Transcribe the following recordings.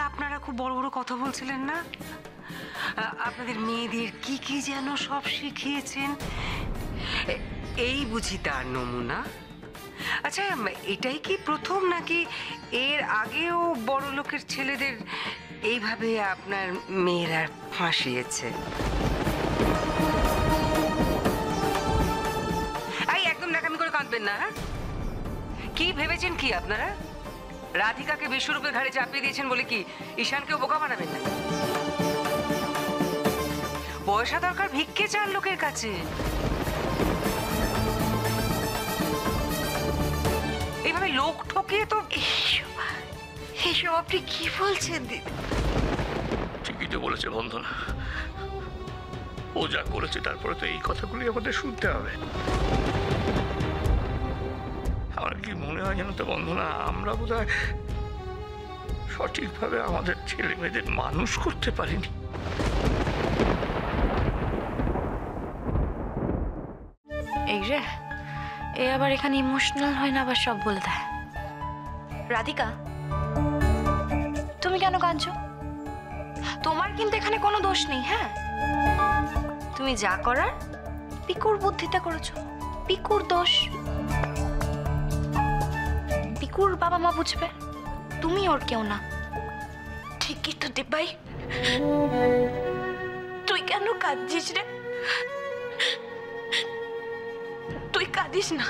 আপনারা খুব বড় বড় কথা বলছিলেন না? আপনাদের মেয়েদের কি কি যেন সব শিখিয়েছেন, এই বুঝি তার নমুনা? আচ্ছা, এটাই কি প্রথম নাকি এর আগেও বড় লোকের ছেলেদের এইভাবে আপনার মেয়েরা ফাঁসিয়েছে? একদম নাকামি করে কাঁদবেন না। হ্যাঁ, কি ভেবেছেন কি আপনারা? রাধিকাকে বিশ্বরূপের ঘাড়ে চাপিয়ে দিয়েছেন বলে কি ঈশানকেও বোকা বানাবেন না? পয়সা দরকার ভিক্ষে চান লোকের কাছে। এইভাবে লোক ঠকিয়ে তো। এসব আপনি কি বলছেন দিদি? ঠিকই তো বলেছে বন্ধনা, ও যা করেছে তারপরে তো এই কথাগুলি আমাদের শুনতে হবে। আমার কি মনে হয় জানো তো বন্ধনা, আমরা বোধহয় সঠিকভাবে আমাদের ছেলে মেয়েদের মানুষ করতে পারিনি। এই রে, এ আবার এখানে ইমোশনাল হয় না, আবার সব বলে দেয়। রাধিকা, তুমি কেন কাঁদছো? তোমার কিন্তু এখানে কোনো দোষ নেই। হ্যাঁ, তুমি যা করার পিকুর বুদ্ধিতে করেছো। পিকুর দোষ, পিকুর বাবা মা বুঝবে, তুমি ওর কেউ না। ঠিকই তো দিব্যাই, তুই কেন কাঁদছিস রে? তুই কাঁদিস না,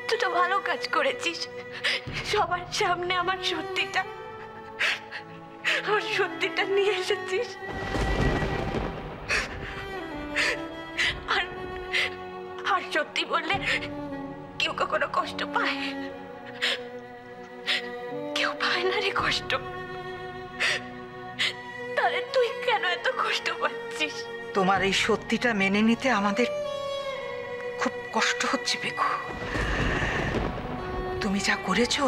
তুই তো ভালো কাজ করেছিস। সবার সামনে আমার সত্যিটা নিয়ে এসেছিস। আর সত্যি বললে কেউ কখনো কষ্ট পায়? কেউ পায় না রে কষ্ট। তাহলে তুই কেন এত কষ্ট পাচ্ছিস? তোমার এই সত্যিটা মেনে নিতে আমাদের খুব কষ্ট হচ্ছে পিকু। তুমি যা করেছো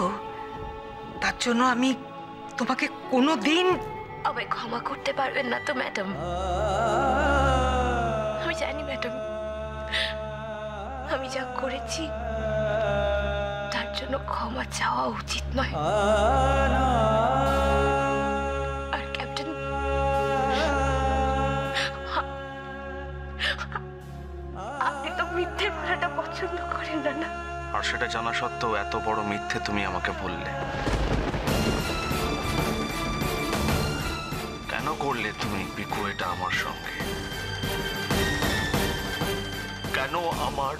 তার জন্য আমি তোমাকে কোনোদিন। আমায় ক্ষমা করতে পারবেন না তো ম্যাডাম? আমি জানি ম্যাডাম, আমি যা করেছি তার জন্য ক্ষমা চাওয়া উচিত নয়। আর ক্যাপ্টেন, আপনি তো মিথ্যে বলাটা পছন্দ করেন না। আর সেটা জানা সত্ত্বেও এত বড় মিথ্যে তুমি আমাকে বললে কেন? করলে তুমি পিকু এটা আমার সঙ্গে? কেন আমার